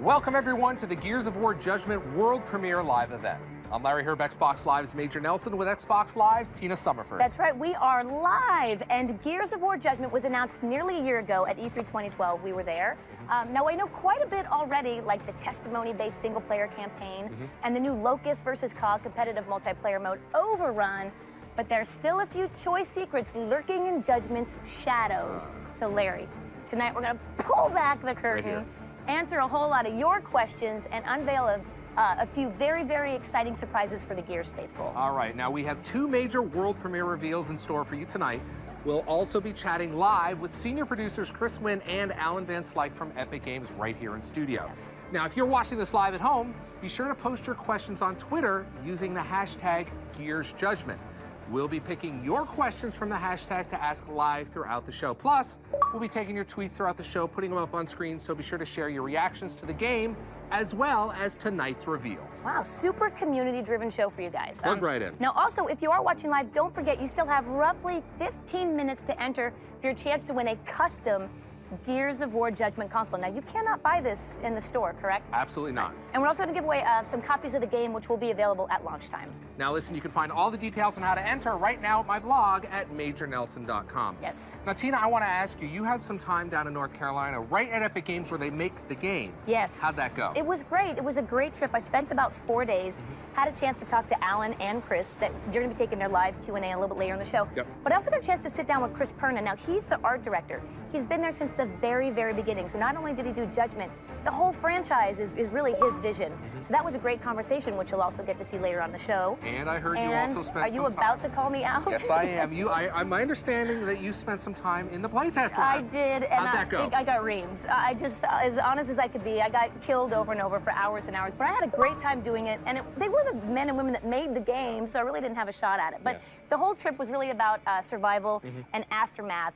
Welcome everyone to the Gears of War Judgment World Premiere Live event. I'm Larry Herb, Xbox Live's Major Nelson, with Xbox Live's Tina Summerford. That's right, we are live, and Gears of War Judgment was announced nearly a year ago at E3 2012. We were there. Now I know quite a bit already, like the testimony-based single-player campaign and the new Locust versus COG competitive multiplayer mode, Overrun, but there's still a few choice secrets lurking in Judgment's shadows. So Larry, tonight we're gonna pull back the curtain, answer a whole lot of your questions, and unveil a few very, very exciting surprises for the Gears faithful. All right, now we have two major world premiere reveals in store for you tonight. We'll also be chatting live with senior producers Chris Wynn and Alan Van Slyke from Epic Games right here in studio. Yes. Now, if you're watching this live at home, be sure to post your questions on Twitter using the hashtag GearsJudgment. We'll be picking your questions from the hashtag to ask live throughout the show. Plus, we'll be taking your tweets throughout the show, putting them up on screen, so be sure to share your reactions to the game as well as tonight's reveals. Wow, super community-driven show for you guys. Plug right in. Now also, if you are watching live, don't forget you still have roughly 15 minutes to enter for your chance to win a custom Gears of War Judgment console. Now, you cannot buy this in the store, correct? Absolutely not. And we're also going to give away some copies of the game, which will be available at launch time. Now listen, you can find all the details on how to enter right now at my blog at majornelson.com. Yes. Now, Tina, I want to ask you, you had some time down in North Carolina, right at Epic Games where they make the game. Yes. How'd that go? It was great. It was a great trip. I spent about 4 days, had a chance to talk to Alan and Chris, that you're going to be taking their live Q&A a little bit later in the show. Yep. But I also got a chance to sit down with Chris Perna. Now, he's the art director. He's been there since the very, very beginning. So not only did he do Judgment, the whole franchise is really his vision. So that was a great conversation, which you'll also get to see later on the show. And I heard you also spent some time. Are you about to call me out? Yes, I am. My understanding that you spent some time in the playtest lab. I did, and How'd that go? I think I got reamed. I just, as honest as I could be, I got killed over and over for hours and hours. But I had a great time doing it, and they were the men and women that made the game, so I really didn't have a shot at it. But the whole trip was really about survival and aftermath.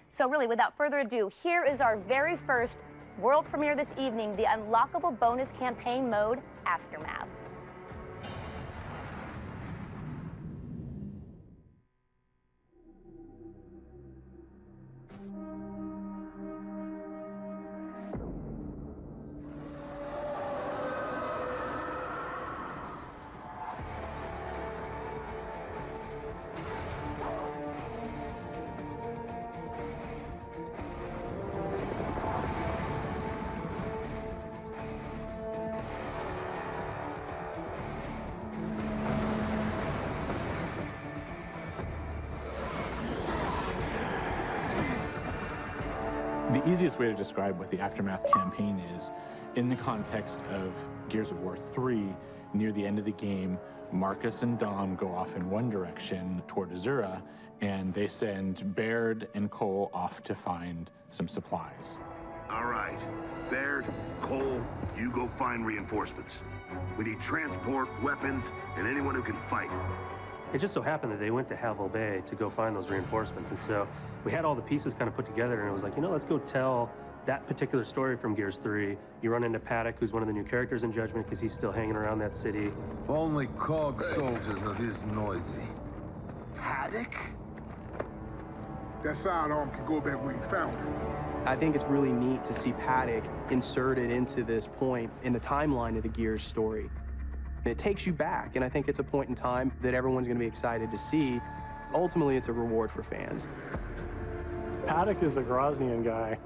So really, without further ado, here is our very first world premiere this evening, the unlockable bonus campaign mode, Aftermath. The easiest way to describe what the Aftermath campaign is, in the context of Gears of War 3, near the end of the game, Marcus and Dom go off in one direction toward Azura, and they send Baird and Cole off to find some supplies. All right. Baird, Cole, you go find reinforcements. We need transport, weapons, and anyone who can fight. It just so happened that they went to Havel Bay to go find those reinforcements, and so we had all the pieces kind of put together, and it was like, you know, let's go tell that particular story from Gears 3. You run into Paddock, who's one of the new characters in Judgment, because he's still hanging around that city. Only COG soldiers are this noisy. Paddock? That sidearm can go back where you found it. I think it's really neat to see Paddock inserted into this point in the timeline of the Gears story. It takes you back, and I think it's a point in time that everyone's going to be excited to see. Ultimately, it's a reward for fans. Paddock is a Groznian guy.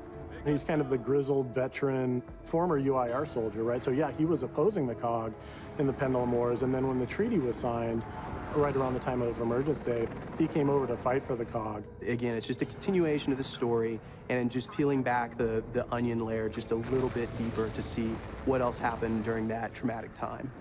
He's kind of the grizzled veteran, former UIR soldier, right? So yeah, he was opposing the COG in the Pendulum Wars, and then when the treaty was signed, right around the time of Emergence Day, he came over to fight for the COG. Again, it's just a continuation of the story, and just peeling back the onion layer just a little bit deeper to see what else happened during that traumatic time.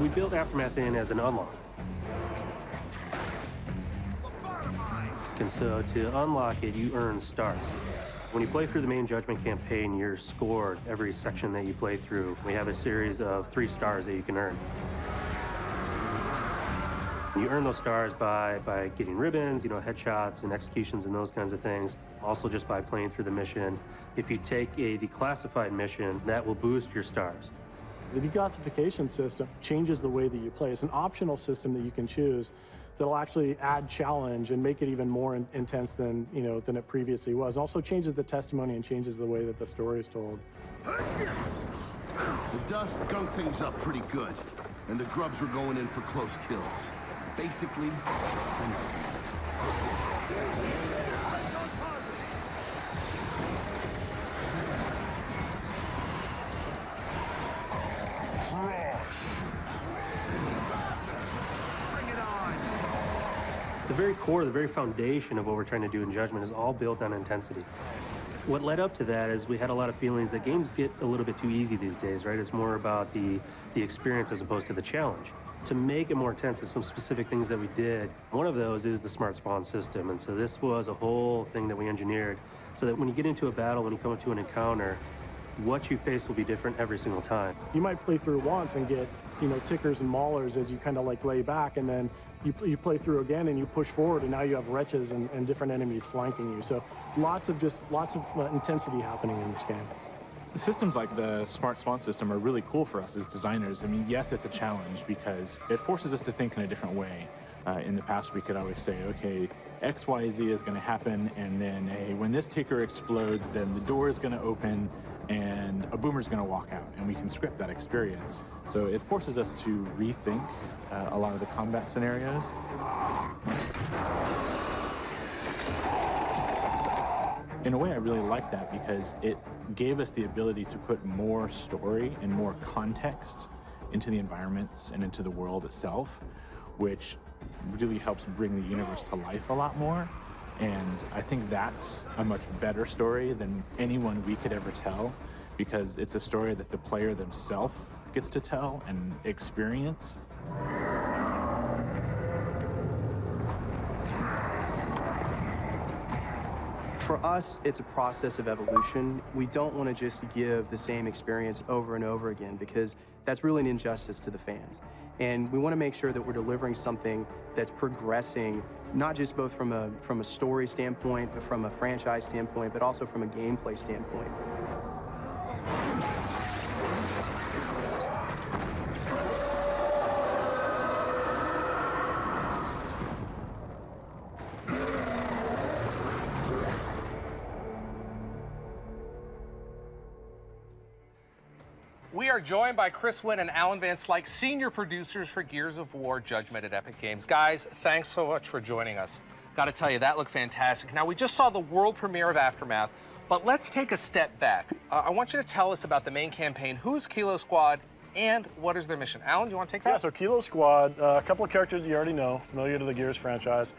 We built Aftermath in as an unlock. And so to unlock it, you earn stars. When you play through the main Judgment campaign, you're scored every section that you play through. We have a series of 3 stars that you can earn. You earn those stars by getting ribbons, headshots and executions and those kinds of things. Also just by playing through the mission. If you take a declassified mission, that will boost your stars. The declassification system changes the way that you play. It's an optional system that you can choose that'll actually add challenge and make it even more intense than it previously was. It also changes the testimony and changes the way that the story is told. The dust gunk things up pretty good, and the grubs were going in for close kills. Basically, the very core, the very foundation of what we're trying to do in Judgment is all built on intensity. What led up to that is we had a lot of feelings that games get a little bit too easy these days, right? It's more about the experience as opposed to the challenge. To make it more intense, there's some specific things that we did. One of those is the smart spawn system, and so this was a whole thing that we engineered so that when you get into a battle, when you come into an encounter, what you face will be different every single time. You might play through once and get, tickers and maulers as you kind of lay back, and then you play through again and you push forward, and now you have wretches and different enemies flanking you. So lots of intensity happening in this game. Systems like the smart spawn system are really cool for us as designers. I mean, yes, it's a challenge because it forces us to think in a different way. In the past, we could always say, okay, X, Y, Z is going to happen, and then when this ticker explodes, then the door is going to open, and a boomer's going to walk out, and we can script that experience. So it forces us to rethink a lot of the combat scenarios. In a way, I really like that because it gave us the ability to put more story and more context into the environments and into the world itself, which really helps bring the universe to life a lot more. And I think that's a much better story than anyone we could ever tell, because it's a story that the player themselves gets to tell and experience. For us, it's a process of evolution. We don't want to just give the same experience over and over again, because that's really an injustice to the fans. And we want to make sure that we're delivering something that's progressing, not just both from a story standpoint, but from a franchise standpoint, but also from a gameplay standpoint. We are joined by Chris Wynn and Alan Van Slyke, senior producers for Gears of War Judgment at Epic Games. Guys, thanks so much for joining us. Got to tell you, that looked fantastic. Now, we just saw the world premiere of Aftermath, but let's take a step back. I want you to tell us about the main campaign. Who's Kilo Squad, and what is their mission? Alan, do you want to take that? Yeah, so Kilo Squad, a couple of characters you already know, familiar to the Gears franchise.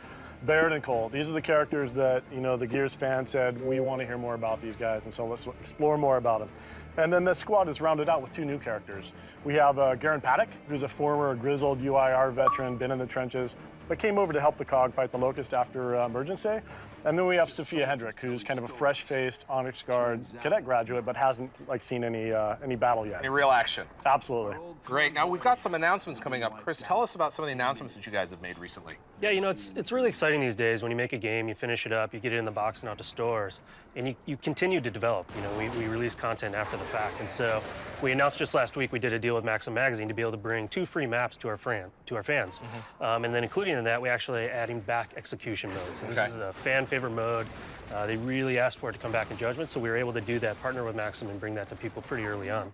Barrett and Cole. These are the characters that, the Gears fans said, we want to hear more about these guys, and so let's explore more about them. And then this squad is rounded out with 2 new characters. We have Garen Paddock, who's a former grizzled UIR veteran, been in the trenches, but came over to help the COG fight the Locust after Emergency. And then we have Sophia Hendrick, who's kind of a fresh-faced Onyx Guard cadet graduate, but hasn't seen any battle yet. Any real action? Absolutely. Great. Now we've got some announcements coming up. Chris, tell us about some of the announcements that you guys have made recently. Yeah, it's really exciting these days. When you make a game, you finish it up, you get it in the box and out to stores, and you continue to develop. We release content after the fact, and so we announced just last week we did a deal with Maxim Magazine to be able to bring 2 free maps to our fans. Mm-hmm. And then including in that, we actually adding back execution modes. So this is a fan favorite mode. They really asked for it to come back in Judgment, so we were able to do that, partner with Maxim, and bring that to people pretty early on.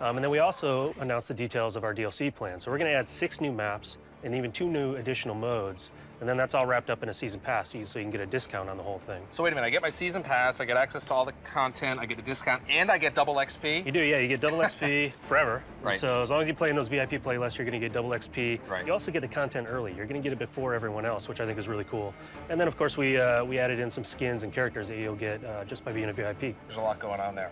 And then we also announced the details of our DLC plan. So we're going to add 6 new maps and even 2 new additional modes. And then that's all wrapped up in a season pass, so you can get a discount on the whole thing. So wait a minute, I get my season pass, I get access to all the content, I get a discount, and I get double XP? You do, yeah, you get double XP forever. Right. So as long as you play in those VIP playlists, you're going to get double XP. Right. You also get the content early. You're going to get it before everyone else, which I think is really cool. And then, of course, we added in some skins and characters that you'll get just by being a VIP. There's a lot going on there.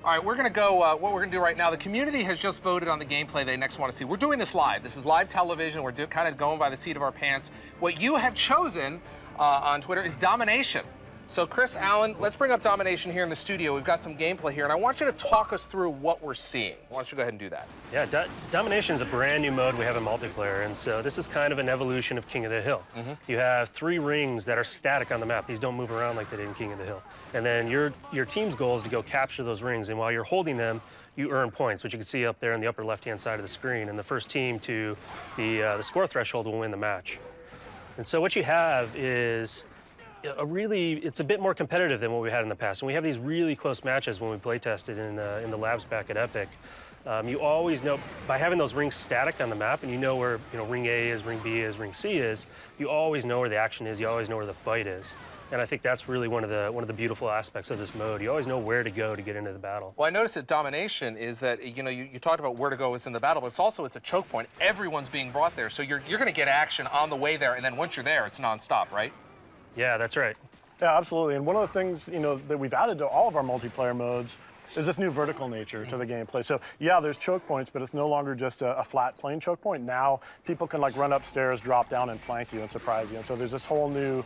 All right, we're going to go, what we're going to do right now, the community has just voted on the gameplay they next want to see. We're doing this live. This is live television. We're kind of going by the seat of our pants. What you have chosen on Twitter is domination. So Chris, Alan, let's bring up domination here in the studio. We've got some gameplay here, and I want you to talk us through what we're seeing. Why don't you go ahead and do that? Yeah, domination is a brand new mode we have in multiplayer, and so this is kind of an evolution of King of the Hill. You have 3 rings that are static on the map. These don't move around like they did in King of the Hill. And then your team's goal is to go capture those rings, and while you're holding them, you earn points, which you can see up there in the upper left-hand side of the screen. And the first team to the score threshold will win the match. And so what you have is it's a bit more competitive than what we had in the past. And we have these really close matches when we play tested in the labs back at Epic. You always know, by having those rings static on the map, and you know where ring A is, ring B is, ring C is, you always know where the action is, you always know where the fight is. And I think that's really one of the beautiful aspects of this mode. You always know where to go to get into the battle. Well, I noticed that domination is that, you talked about where to go in the battle, but it's a choke point. Everyone's being brought there, so you're going to get action on the way there, and then once you're there, it's nonstop, right? Yeah, that's right. Yeah, absolutely. And one of the things, that we've added to all of our multiplayer modes is this new vertical nature to the gameplay. So yeah, there's choke points, but it's no longer just a flat plain choke point. Now people can run upstairs, drop down, and flank you and surprise you. And so there's this whole new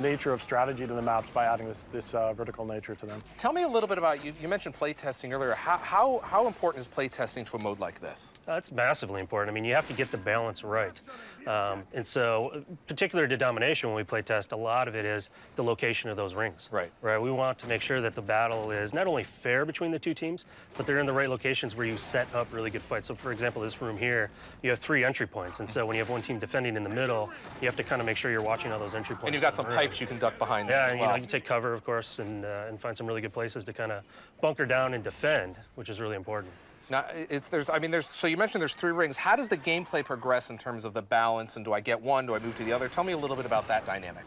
nature of strategy to the maps by adding this vertical nature to them. Tell me a little bit about, you mentioned play testing earlier. How important is play testing to a mode like this? It's massively important. I mean, you have to get the balance right. And so, particular to domination, when we play test, a lot of it is the location of those rings. Right. Right. We want to make sure that the battle is not only fair between the 2 teams, but they're in the right locations where you set up really good fights. So, for example, this room here, you have 3 entry points. And so when you have one team defending in the middle, you have to kind of make sure you're watching all those entry points. And you've got some pipes you can duck behind. Yeah, as well. you take cover, of course, and find some really good places to kind of bunker down and defend, which is really important. Now, so you mentioned there's 3 rings. How does the gameplay progress in terms of the balance, and do I get one, do I move to the other? Tell me a little bit about that dynamic.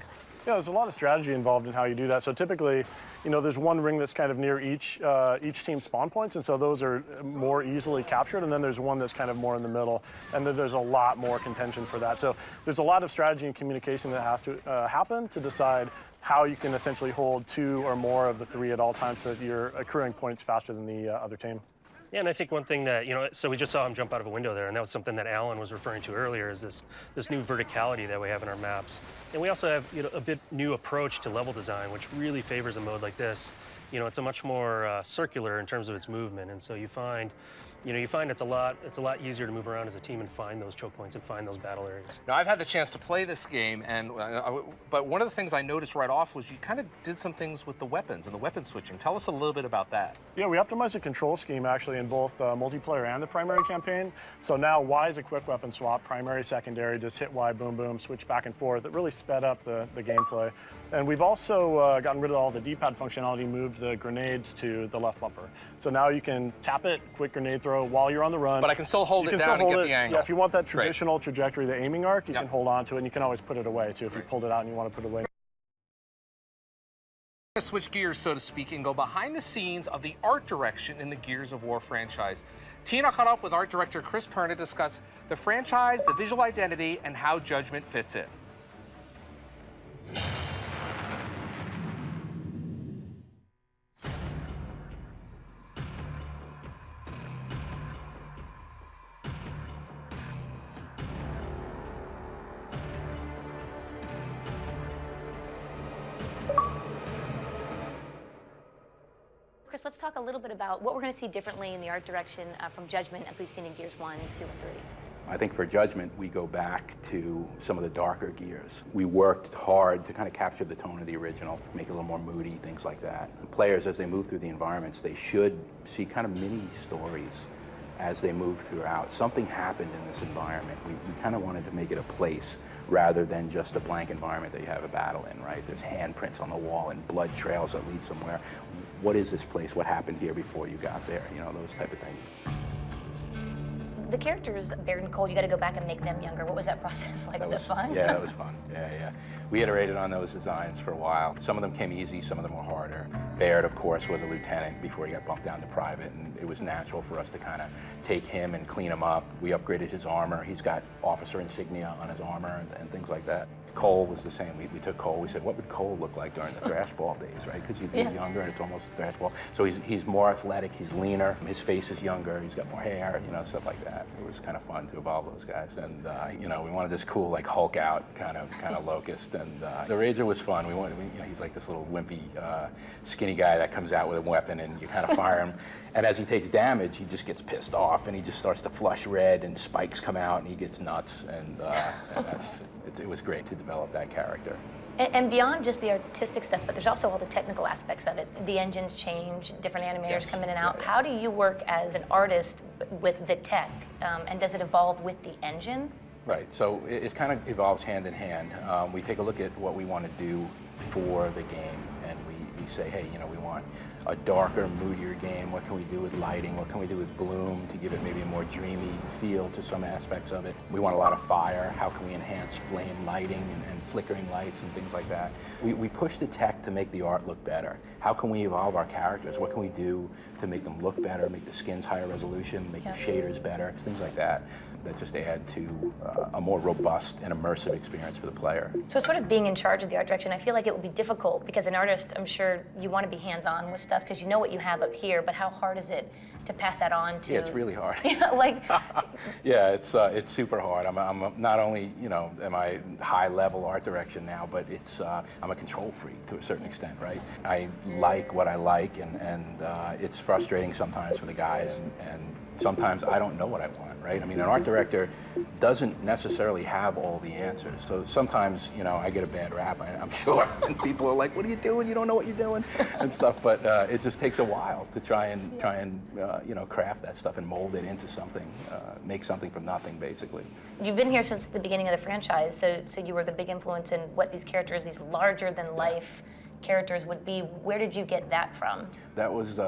Yeah, there's a lot of strategy involved in how you do that. So typically, there's one ring that's kind of near each team's spawn points, and so those are more easily captured, and then there's one that's kind of more in the middle, and then there's a lot more contention for that. So there's a lot of strategy and communication that has to happen to decide how you can essentially hold 2 or more of the 3 at all times so that you're accruing points faster than the other team. Yeah, and I think one thing that, so we just saw him jump out of a window there, and that was something that Alan was referring to earlier, is this new verticality that we have in our maps. And we also have, a bit new approach to level design, which really favors a mode like this. It's a much more circular in terms of its movement, and so you find it's a lot easier to move around as a team and find those choke points and find those battle areas. Now, I've had the chance to play this game, but one of the things I noticed right off was you kind of did some things with the weapons and the weapon switching. Tell us a little bit about that. Yeah, we optimized the control scheme actually in both multiplayer and the primary campaign. So now Y is a quick weapon swap, primary, secondary, just hit Y, boom, boom, switch back and forth. It really sped up the gameplay. And we've also gotten rid of all the D-pad functionality, moved the grenades to the left bumper. So now you can tap it, quick grenade throw while you're on the run. But I can still hold it down and get the angle. Yeah, if you want that traditional trajectory, the aiming arc, you can hold on to it, and you can always put it away too if you pulled it out and you want to put it away. Switch gears, so to speak, and go behind the scenes of the art direction in the Gears of War franchise. Tina caught up with art director Chris Perna to discuss the franchise, the visual identity, and how Judgment fits in. Chris, let's talk a little bit about what we're going to see differently in the art direction from Judgment as we've seen in Gears 1, 2, and 3. I think for Judgment, we go back to some of the darker Gears. We worked hard to kind of capture the tone of the original, make it a little more moody, things like that. The players, as they move through the environments, they should see kind of mini stories as they move throughout. Something happened in this environment. We kind of wanted to make it a place rather than just a blank environment that you have a battle in, right? There's handprints on the wall and blood trails that lead somewhere. What is this place? What happened here before you got there? Those type of things. The characters, Baird and Cole, you got to go back and make them younger. What was that process like? Was it fun? Yeah, it was fun. Yeah. We iterated on those designs for a while. Some of them came easy, some of them were harder. Baird, of course, was a lieutenant before he got bumped down to private, and it was natural for us to kind of take him and clean him up. We upgraded his armor. He's got officer insignia on his armor and things like that. Cole was the same. We took Cole, we said, what would Cole look like during the thrash ball days, right? Because he's younger and it's almost a thrash ball. So he's more athletic, he's leaner, his face is younger, he's got more hair, stuff like that. that. It was kind of fun to evolve those guys. And, you know, we wanted this cool, like, Hulk out kind of Locust. And the Rager was fun. You know, he's like this little wimpy, skinny guy that comes out with a weapon, and you kind of fire him. And as he takes damage, he just gets pissed off, and he just starts to flush red, and spikes come out, and he gets nuts. And it was great to develop that character. And beyond just the artistic stuff, but there's also all the technical aspects of it. The engines change, different animators come in and out. How do you work as an artist with the tech, and does it evolve with the engine? Right, so it kind of evolves hand in hand. We take a look at what we want to do for the game, and we say, hey, you know, we want a darker, moodier game. What can we do with lighting? What can we do with bloom to give it maybe a more dreamy feel to some aspects of it? We want a lot of fire. How can we enhance flame lighting and flickering lights and things like that? We push the tech to make the art look better. How can we evolve our characters? What can we do to make them look better, make the skins higher resolution, make the shaders better, things like that, that just add to a more robust and immersive experience for the player. So sort of being in charge of the art direction, I feel like it would be difficult because an artist, I'm sure you want to be hands-on with stuff because you know what you have up here, but how hard is it to pass that on to? Yeah, it's really hard. Yeah, like. Yeah, it's super hard. I'm not only, you know, am I high-level art direction now, but it's I'm a control freak to a certain extent, right? I like what I like, and it's frustrating sometimes for the guys, and sometimes I don't know what I want, right? I mean, an art director doesn't necessarily have all the answers. So sometimes, you know, I get a bad rap, I'm sure, and people are like, what are you doing? You don't know what you're doing, and stuff, but it just takes a while to try and you know, craft that stuff and mold it into something, make something from nothing, basically. You've been here since the beginning of the franchise, so you were the big influence in what these characters, these larger-than-life characters would be. Where did you get that from? That was,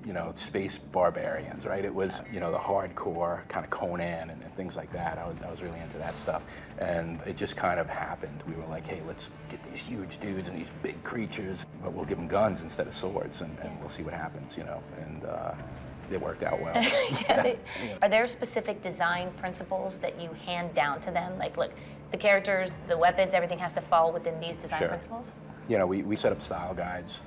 you know, space barbarians, right? It was, you know, the hardcore kind of Conan and things like that. I was really into that stuff. And it just kind of happened. We were like, hey, let's get these huge dudes and these big creatures, but we'll give them guns instead of swords, and we'll see what happens, you know? And it worked out well. Yeah. Are there specific design principles that you hand down to them? Like, look, the characters, the weapons, everything has to fall within these design principles? You know, we set up style guides.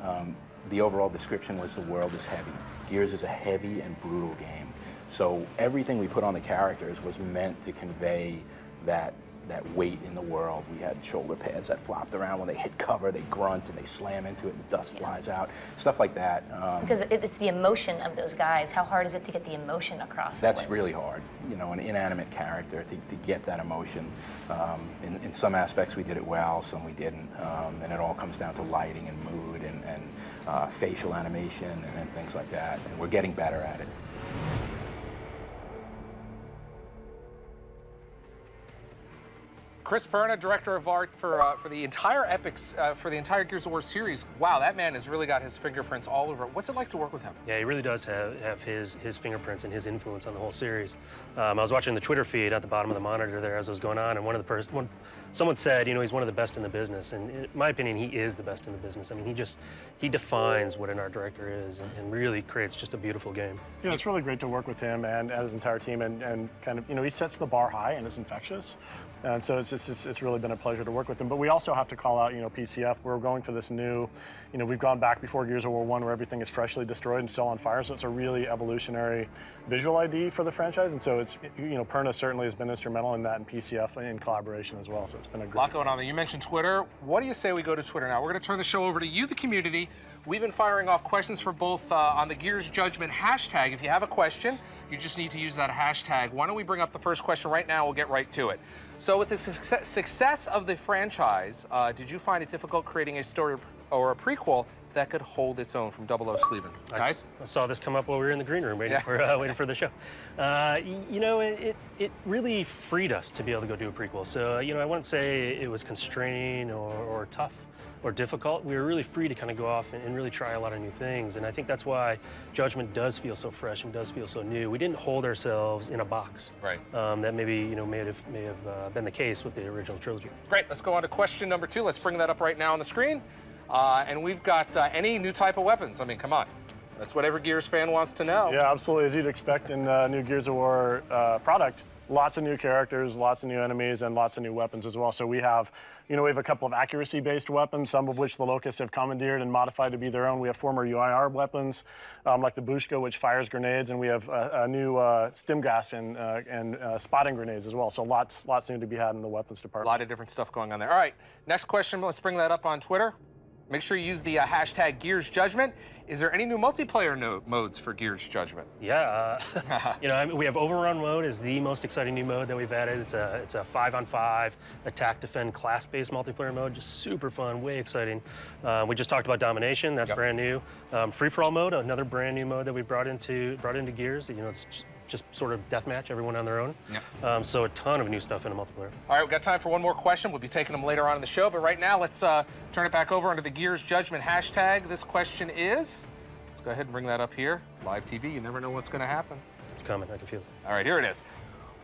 The overall description was the world is heavy. Gears is a heavy and brutal game. So everything we put on the characters was meant to convey that weight in the world. We had shoulder pads that flopped around. When they hit cover, they grunt and they slam into it and the dust flies out. Stuff like that. Because it's the emotion of those guys. How hard is it to get the emotion across? That's really hard. You know, an inanimate character, to get that emotion. In some aspects we did it well, some we didn't. And it all comes down to lighting and mood and facial animation and things like that. And we're getting better at it. Chris Perna, director of art for the entire Epics, for the entire Gears of War series. Wow, that man has really got his fingerprints all over it. What's it like to work with him? Yeah, he really does have his fingerprints and his influence on the whole series. I was watching the Twitter feed at the bottom of the monitor there as it was going on, and someone said, you know, he's one of the best in the business, and in my opinion, he is the best in the business. I mean, he defines what an art director is, and really creates just a beautiful game. You know, it's really great to work with him and his entire team, and kind of, you know, he sets the bar high and is infectious. And so it's really been a pleasure to work with him. But we also have to call out, you know, PCF. We're going for this new, you know, we've gone back before Gears of War 1 where everything is freshly destroyed and still on fire. So it's a really evolutionary visual ID for the franchise. And so it's, you know, Perna certainly has been instrumental in that, and PCF in collaboration as well. So it's been a lot going on there. You mentioned Twitter. What do you say we go to Twitter now? We're going to turn the show over to you, the community. We've been firing off questions for both on the Gears Judgment hashtag. If you have a question, you just need to use that hashtag. Why don't we bring up the first question right now? We'll get right to it. So with the success of the franchise, did you find it difficult creating a story or a prequel that could hold its own? From 00 Sleven. Guys? I saw this come up while we were in the green room waiting for the show. You know, it really freed us to be able to go do a prequel. So, you know, I wouldn't say it was constraining or tough or difficult. We were really free to kind of go off and really try a lot of new things. And I think that's why Judgment does feel so fresh and does feel so new. We didn't hold ourselves in a box. Right. That maybe, you know, may have been the case with the original trilogy. Great. Let's go on to question number 2. Let's bring that up right now on the screen. And we've got any new type of weapons. I mean, come on. That's what every Gears fan wants to know. Yeah, absolutely. As you'd expect in new Gears of War product, lots of new characters, lots of new enemies, and lots of new weapons as well. So we have a couple of accuracy-based weapons, some of which the Locusts have commandeered and modified to be their own. We have former UIR weapons, like the Bushka, which fires grenades, and we have a new stim gas and spotting grenades as well. So lots new to be had in the weapons department. A lot of different stuff going on there. All right, next question. Let's bring that up on Twitter. Make sure you use the hashtag Gears Judgment. Is there any new multiplayer modes for Gears Judgment? Yeah, we have Overrun mode is the most exciting new mode that we've added. It's a 5-on-5 attack defend class-based multiplayer mode, just super fun, way exciting. We just talked about Domination, that's brand new. Free-for-all mode, another brand new mode that we brought into Gears. It's just sort of deathmatch, everyone on their own. Yep. So a ton of new stuff in the multiplayer. All right, we've got time for one more question. We'll be taking them later on in the show, but right now let's turn it back over under the Gears Judgment hashtag. This question is, let's go ahead and bring that up here. Live TV, you never know what's going to happen. It's coming, I can feel it. All right, here it is.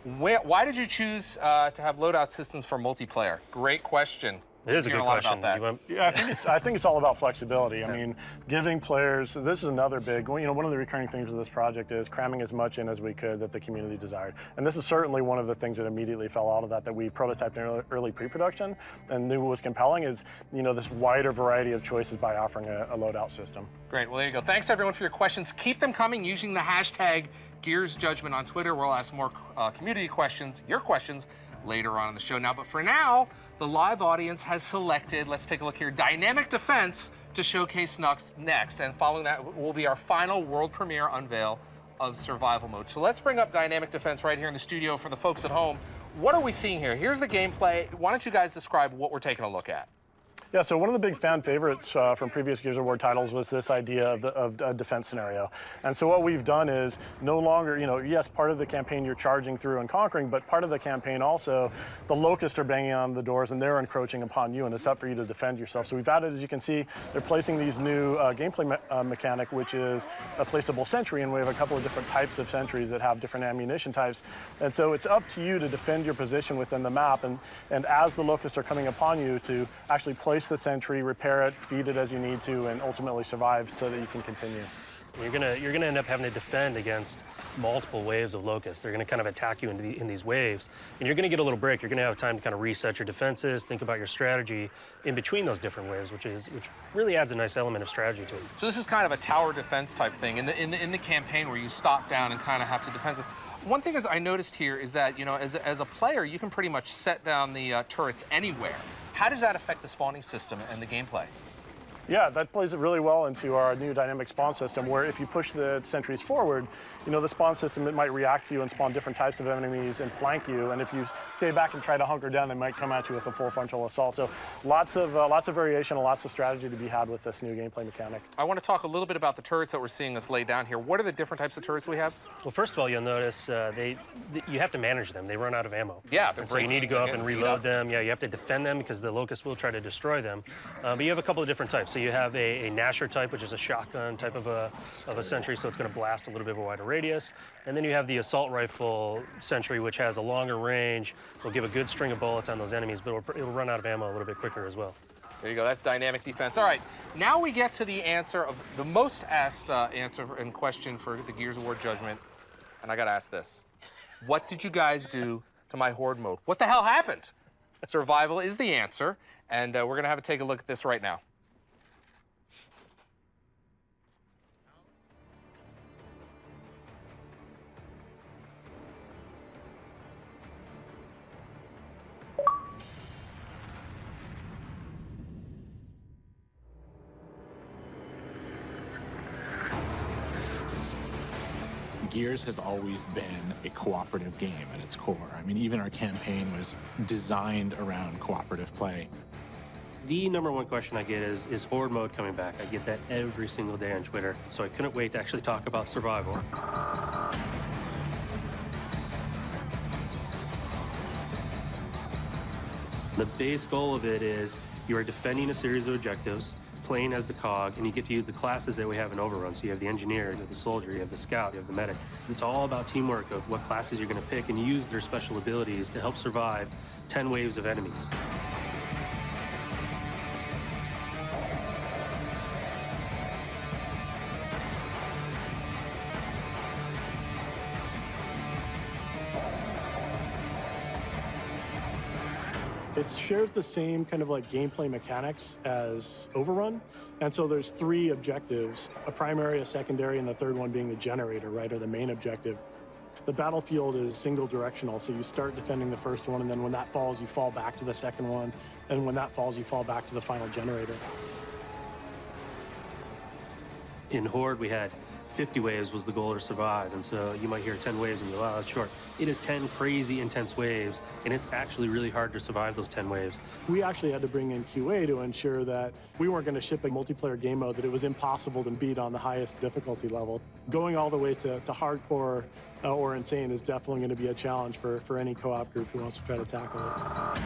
Why did you choose to have loadout systems for multiplayer? Great question. It is a good question. Yeah, I think it's all about flexibility. I mean, giving players, this is another big, one of the recurring themes of this project is cramming as much in as we could that the community desired. And this is certainly one of the things that immediately fell out of that we prototyped in early pre-production and knew was compelling is, this wider variety of choices by offering a loadout system. Great, well, there you go. Thanks everyone for your questions. Keep them coming using the hashtag Gears Judgment on Twitter. We'll ask more community questions, your questions, later on in the show. Now, but for now, the live audience has selected, let's take a look here, Dynamic Defense to showcase next. And following that will be our final world premiere unveil of Survival Mode. So let's bring up Dynamic Defense right here in the studio for the folks at home. What are we seeing here? Here's the gameplay. Why don't you guys describe what we're taking a look at? Yeah, so one of the big fan favorites from previous Gears of War titles was this idea of a defense scenario. And so what we've done is no longer, yes, part of the campaign you're charging through and conquering, but part of the campaign also, the Locusts are banging on the doors and they're encroaching upon you, and it's up for you to defend yourself. So we've added, as you can see, they're placing these new gameplay mechanic, which is a placeable sentry, and we have a couple of different types of sentries that have different ammunition types. And so it's up to you to defend your position within the map, and as the Locusts are coming upon you, to actually place the sentry, repair it, feed it as you need to, and ultimately survive so that you can continue. You're gonna end up having to defend against multiple waves of Locusts. They're gonna kind of attack you in these waves, and you're gonna get a little break. You're gonna have time to kind of reset your defenses, think about your strategy in between those different waves, which really adds a nice element of strategy to it. So this is kind of a tower defense type thing in the campaign where you stop down and kind of have to defend this. One thing that I noticed here is that, as a player, you can pretty much set down the turrets anywhere. How does that affect the spawning system and the gameplay? Yeah, that plays really well into our new dynamic spawn system, where if you push the sentries forward, the spawn system, it might react to you and spawn different types of enemies and flank you. And if you stay back and try to hunker down, they might come at you with a full frontal assault. So lots of variation and lots of strategy to be had with this new gameplay mechanic. I want to talk a little bit about the turrets that we're seeing us lay down here. What are the different types of turrets we have? Well, first of all, you'll notice you have to manage them. They run out of ammo. Yeah, so you need to go up and reload them. Yeah, you have to defend them because the Locusts will try to destroy them. But you have a couple of different types. So you have a Nasher type, which is a shotgun type of a sentry, so it's going to blast a little bit of a wider radius. And then you have the assault rifle sentry, which has a longer range. It'll give a good string of bullets on those enemies, but it'll run out of ammo a little bit quicker as well. There you go. That's dynamic defense. All right, now we get to the answer of the most asked answer and question for the Gears of War Judgment, and I got to ask this: what did you guys do to my Horde mode? What the hell happened? Survival is the answer, and we're going to have to take a look at this right now. Gears has always been a cooperative game at its core. I mean, even our campaign was designed around cooperative play. The #1 question I get is Horde mode coming back? I get that every single day on Twitter, so I couldn't wait to actually talk about Survival. The base goal of it is you are defending a series of objectives, playing as the cog, and you get to use the classes that we have in Overrun. So you have the engineer, you have the soldier, you have the scout, you have the medic. It's all about teamwork of what classes you're going to pick and use their special abilities to help survive 10 waves of enemies. It shares the same kind of like gameplay mechanics as Overrun. And so there's 3 objectives, a primary, a secondary, and the third one being the generator, right, or the main objective. The battlefield is single directional, so you start defending the first one, and then when that falls, you fall back to the second one, and when that falls, you fall back to the final generator. In Horde, we had 50 waves was the goal to survive, and so you might hear 10 waves and go, wow, that's short. It is 10 crazy intense waves, and it's actually really hard to survive those 10 waves. We actually had to bring in QA to ensure that we weren't going to ship a multiplayer game mode that it was impossible to beat on the highest difficulty level. Going all the way to hardcore or insane is definitely going to be a challenge for any co-op group who wants to try to tackle it.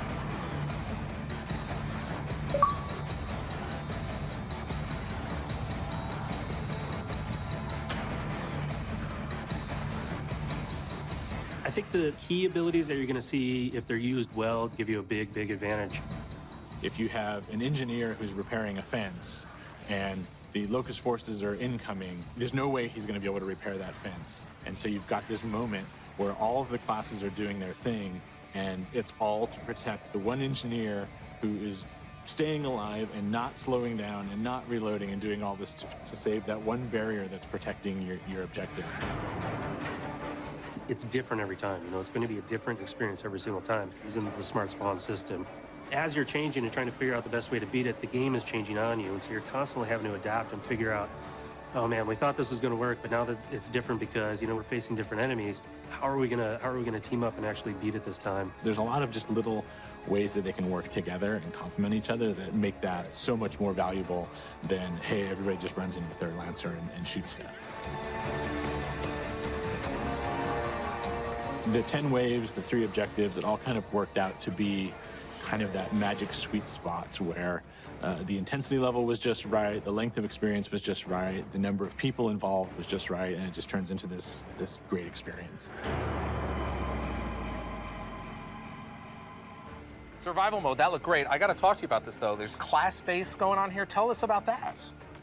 I think the key abilities that you're going to see, if they're used well, give you a big, big advantage. If you have an engineer who's repairing a fence and the locust forces are incoming, there's no way he's going to be able to repair that fence. And so you've got this moment where all of the classes are doing their thing, and it's all to protect the one engineer who is staying alive and not slowing down and not reloading and doing all this to save that one barrier that's protecting your objective. It's different every time. You know, it's going to be a different experience every single time using the smart spawn system. As you're changing and trying to figure out the best way to beat it, the game is changing on you, and so you're constantly having to adapt and figure out, oh man, we thought this was going to work, but now that it's different because, you know, we're facing different enemies. How are we gonna team up and actually beat it this time? There's a lot of just little ways that they can work together and complement each other that make that so much more valuable than, hey, everybody just runs into their Lancer and shoots stuff. The 10 waves, the 3 objectives, it all kind of worked out to be kind of that magic sweet spot where the intensity level was just right, the length of experience was just right, the number of people involved was just right, and it just turns into this great experience. Survival mode, that looked great. I got to talk to you about this, though. There's class-based going on here. Tell us about that.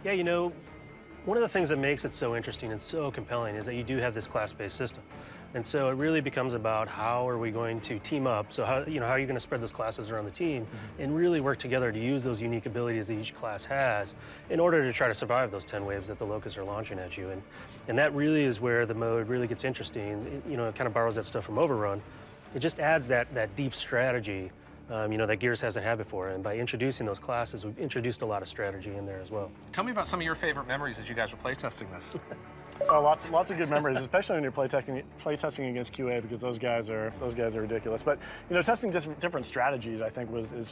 Yeah, you know, one of the things that makes it so interesting and so compelling is that you do have this class-based system. And so it really becomes about how are we going to team up? So how are you going to spread those classes around the team and really work together to use those unique abilities that each class has in order to try to survive those 10 waves that the locusts are launching at you. And that really is where the mode really gets interesting. You know, it kind of borrows that stuff from Overrun. It just adds that deep strategy, you know, that Gears hasn't had before. And by introducing those classes, we've introduced a lot of strategy in there as well. Tell me about some of your favorite memories as you guys were playtesting this. Oh, lots of good memories, especially when you're playtesting against QA, because those guys are ridiculous. But you know, testing just different strategies, I think,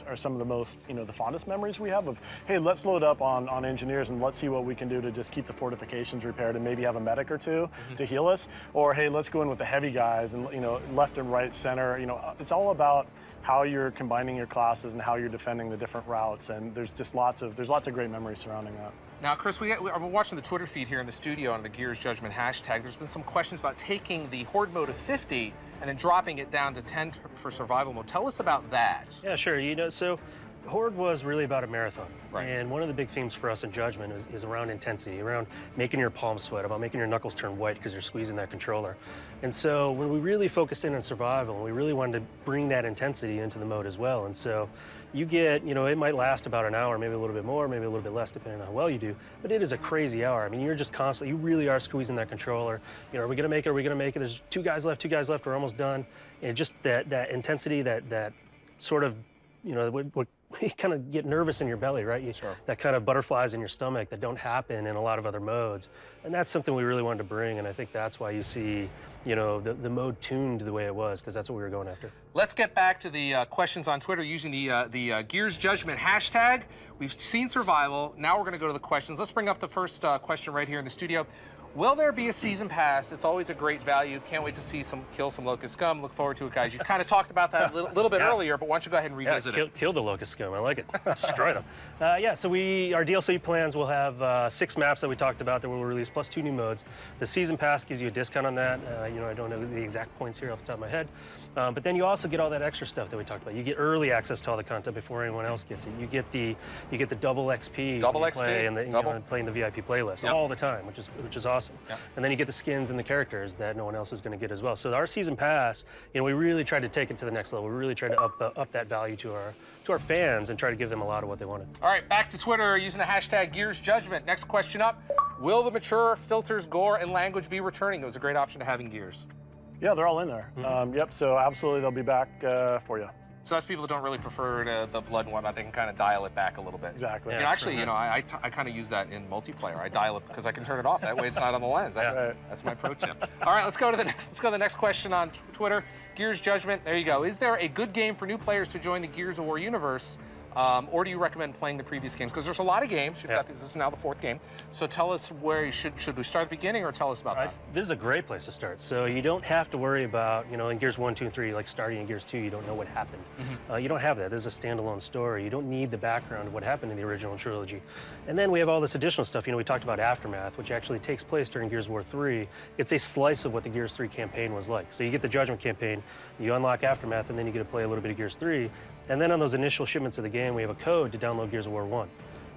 are some of the most, you know, the fondest memories we have of, hey, let's load up on engineers and let's see what we can do to just keep the fortifications repaired and maybe have a medic or two to heal us, or hey, let's go in with the heavy guys and, you know, left and right, center. You know, it's all about how you're combining your classes and how you're defending the different routes, and there's lots of great memories surrounding that. Now, Chris, I'm watching the Twitter feed here in the studio on the Gears Judgment hashtag. There's been some questions about taking the Horde mode of 50 and then dropping it down to 10 for survival mode. Tell us about that. Yeah, sure. You know, so Horde was really about a marathon. Right. And one of the big themes for us in Judgment is around intensity, around making your palms sweat, about making your knuckles turn white because you're squeezing that controller. And so when we really focused in on survival, we really wanted to bring that intensity into the mode as well. And so you get, you know, it might last about an hour, maybe a little bit more, maybe a little bit less, depending on how well you do, but it is a crazy hour. I mean, you're just constantly, you really are squeezing that controller. You know, are we gonna make it, are we gonna make it? There's two guys left, we're almost done. And just that intensity, that sort of, you know, what you kind of get nervous in your belly, right? Sure. That kind of butterflies in your stomach that don't happen in a lot of other modes. And that's something we really wanted to bring, and I think that's why you see, you know, the mode tuned the way it was, because that's what we were going after. Let's get back to the questions on Twitter using the Gears Judgment hashtag. We've seen survival. Now we're going to go to the questions. Let's bring up the first question right here in the studio. Will there be a season pass? It's always a great value. Can't wait to see kill some locust scum. Look forward to it, guys. You kind of talked about that a little bit earlier, but why don't you go ahead and revisit it? Kill the locust scum. I like it. Destroy them. Yeah, so our DLC plans will have 6 maps that we talked about that we'll release, plus 2 new modes. The season pass gives you a discount on that. You know, I don't know the exact points here off the top of my head. But then you also get all that extra stuff that we talked about. You get early access to all the content before anyone else gets it. You get the double XP. Double XP. And playing the VIP playlist all the time, which is awesome. awesome. Yeah. And then you get the skins and the characters that no one else is going to get as well. So our season pass, you know, we really tried to take it to the next level. We really tried to up that value to our fans and try to give them a lot of what they wanted. All right, back to Twitter using the hashtag GearsJudgment. Next question up: will the mature filters, gore, and language be returning? It was a great option to have in Gears. Yeah, they're all in there. Yep, so absolutely they'll be back for you. So that's people who don't really prefer the blood and whatnot. They can kind of dial it back a little bit. Exactly. You know, actually, you know, I kind of use that in multiplayer. I dial it because I can turn it off. That way, it's not on the lens. That's my pro tip. All right, let's go to the next question on Twitter. Gears Judgment. There you go. Is there a good game for new players to join the Gears of War universe? Or do you recommend playing the previous games? Because there's a lot of games. You've got this is now the 4th game. So tell us where you should we start at the beginning or tell us about that? This is a great place to start. So you don't have to worry about, you know, in Gears 1, 2, and 3, like starting in Gears 2, you don't know what happened. You don't have that. This is a standalone story. You don't need the background of what happened in the original trilogy. And then we have all this additional stuff. You know, we talked about Aftermath, which actually takes place during Gears of War 3. It's a slice of what the Gears 3 campaign was like. So you get the Judgment campaign, you unlock Aftermath, and then you get to play a little bit of Gears 3. And then on those initial shipments of the game, we have a code to download Gears of War 1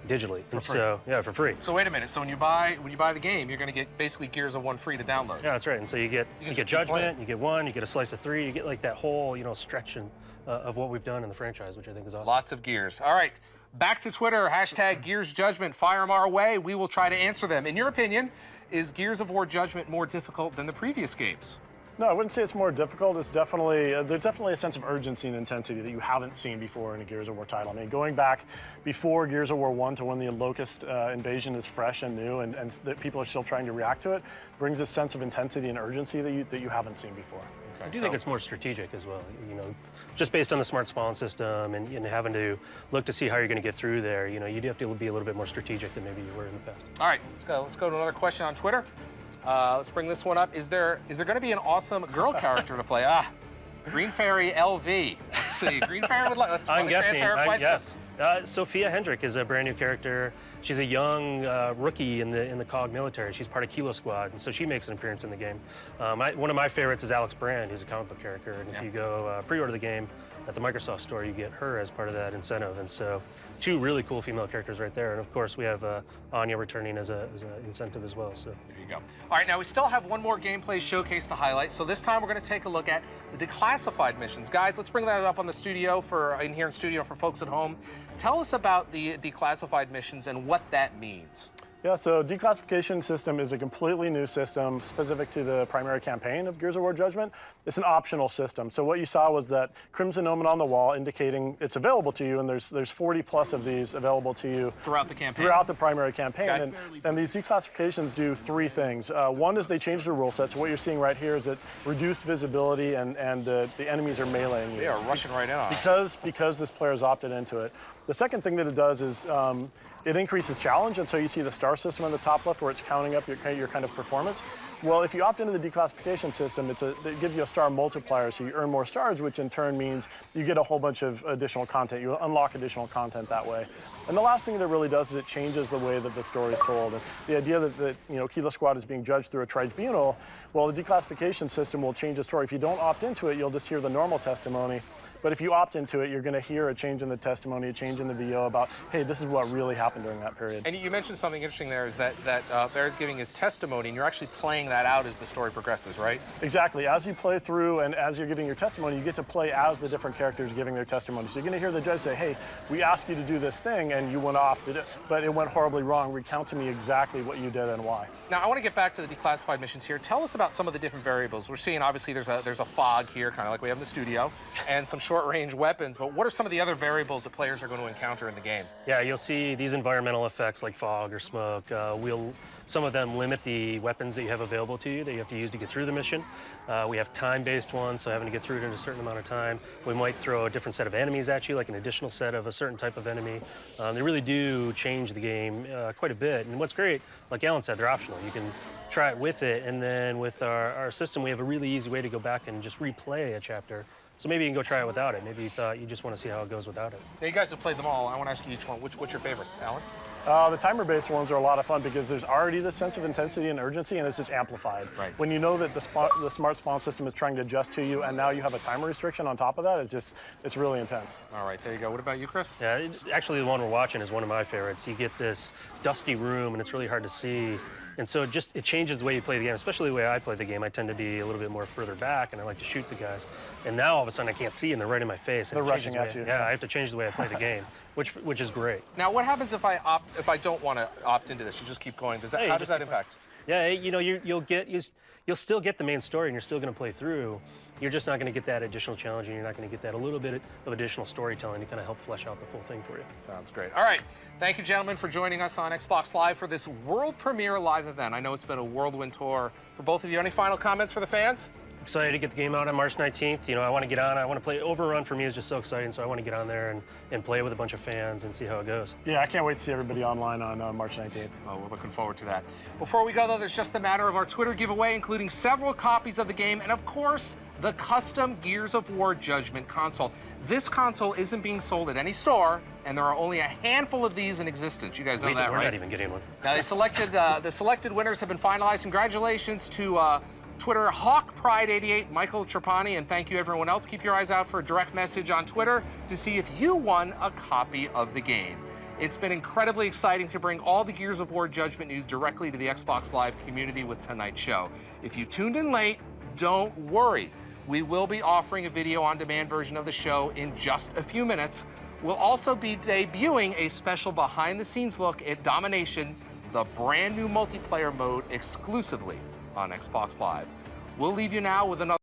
digitally. And so, yeah, for free. So wait a minute. So when you buy the game, you're going to get basically Gears of 1 free to download. Yeah, that's right. And so you get Judgment, you get 1, you get a slice of 3, you get like that whole, you know, stretch of what we've done in the franchise, which I think is awesome. Lots of Gears. All right, back to Twitter. Hashtag Gears Judgment. Fire them our way. We will try to answer them. In your opinion, is Gears of War Judgment more difficult than the previous games? No, I wouldn't say it's more difficult. It's definitely, there's definitely a sense of urgency and intensity that you haven't seen before in a Gears of War title. I mean, going back before Gears of War 1 to when the Locust invasion is fresh and new and that people are still trying to react to it, brings a sense of intensity and urgency that you haven't seen before. I do think it's more strategic as well, you know, just based on the smart spawn system and having to look to see how you're going to get through there. You know, you do have to be a little bit more strategic than maybe you were in the past. All right, let's go to another question on Twitter. Let's bring this one up. Is there going to be an awesome girl character to play? Green Fairy LV. Let's see. Green Fairy would like. Let's I'm guessing. yes. Sophia Hendrick is a brand new character. She's a young rookie in the COG military. She's part of Kilo Squad, and so she makes an appearance in the game. One of my favorites is Alex Brand, who's a comic book character. And if you go pre-order the game at the Microsoft store, you get her as part of that incentive. And so, 2 really cool female characters right there. And of course, we have Anya returning as an incentive as well. So there you go. All right, now we still have one more gameplay showcase to highlight. So this time we're going to take a look at the declassified missions. Guys, let's bring that up on the studio in here in studio for folks at home. Tell us about the declassified missions and what that means. Yeah, so declassification system is a completely new system specific to the primary campaign of Gears of War Judgment. It's an optional system. So what you saw was that Crimson Omen on the wall indicating it's available to you, and there's 40 plus of these available to you throughout the campaign. Throughout the primary campaign. Okay. And these declassifications do 3 things. One is they change the rule set. So what you're seeing right here is that reduced visibility and the enemies are meleeing you. They are rushing right in on because this player's opted into it. The second thing that it does is it increases challenge, and so you see the star system on the top left where it's counting up your kind of performance. Well, if you opt into the declassification system, it gives you a star multiplier, so you earn more stars, which in turn means you get a whole bunch of additional content. You unlock additional content that way. And the last thing that it really does is it changes the way that the story is told. And the idea that you know, Kilo Squad is being judged through a tribunal, well, the declassification system will change the story. If you don't opt into it, you'll just hear the normal testimony. But if you opt into it, you're going to hear a change in the testimony, a change in the VO about, hey, this is what really happened during that period. And you mentioned something interesting there is that Barrett's giving his testimony, and you're actually playing that out as the story progresses, right? Exactly. As you play through and as you're giving your testimony, you get to play as the different characters giving their testimony. So you're going to hear the judge say, hey, we asked you to do this thing, and you went off, but it went horribly wrong. Recount to me exactly what you did and why. Now, I want to get back to the declassified missions here. Tell us about some of the different variables. We're seeing, obviously, there's a fog here, kind of like we have in the studio, and some short-range weapons. But what are some of the other variables that players are going to encounter in the game? Yeah, you'll see these environmental effects like fog or smoke. Some of them limit the weapons that you have available to you that you have to use to get through the mission. We have time-based ones, so having to get through it in a certain amount of time. We might throw a different set of enemies at you, like an additional set of a certain type of enemy. They really do change the game quite a bit. And what's great, like Alan said, they're optional. You can try it with it, and then with our system, we have a really easy way to go back and just replay a chapter. So maybe you can go try it without it. Maybe you thought you just want to see how it goes without it. Now, you guys have played them all. I want to ask you each one. What's your favorites, Alan? The timer-based ones are a lot of fun because there's already this sense of intensity and urgency, and it's just amplified. Right. When you know that the smart spawn system is trying to adjust to you, and now you have a timer restriction on top of that, it's really intense. All right, there you go. What about you, Chris? Yeah, actually the one we're watching is one of my favorites. You get this dusty room, and it's really hard to see. And so it changes the way you play the game, especially the way I play the game. I tend to be a little bit more further back, and I like to shoot the guys. And now all of a sudden I can't see, and they're right in my face. They're rushing at you. Yeah, I have to change the way I play the game, which is great. Now, what happens if I don't want to opt into this? You just keep going. How does that impact? Yeah, you know, you'll still get the main story, and you're still going to play through. You're just not going to get that additional challenge, and you're not going to get that a little bit of additional storytelling to kind of help flesh out the full thing for you. Sounds great. All right. Thank you, gentlemen, for joining us on Xbox Live for this world premiere live event. I know it's been a whirlwind tour for both of you. Any final comments for the fans? Excited to get the game out on March 19th. You know, I want to get on. I want to play. Overrun for me is just so exciting, so I want to get on there and play with a bunch of fans and see how it goes. Yeah, I can't wait to see everybody online on March 19th. Well, we're looking forward to that. Before we go, though, there's just a matter of our Twitter giveaway, including several copies of the game and, of course, the custom Gears of War Judgment console. This console isn't being sold at any store, and there are only a handful of these in existence. You guys know that, right? We're not even getting one. Now, the selected winners have been finalized. Congratulations to Twitter HawkPride88, Michael Trapani, and thank you everyone else. Keep your eyes out for a direct message on Twitter to see if you won a copy of the game. It's been incredibly exciting to bring all the Gears of War Judgment news directly to the Xbox Live community with tonight's show. If you tuned in late, don't worry. We will be offering a video on demand version of the show in just a few minutes. We'll also be debuting a special behind the scenes look at Domination, the brand new multiplayer mode exclusively on Xbox Live. We'll leave you now with another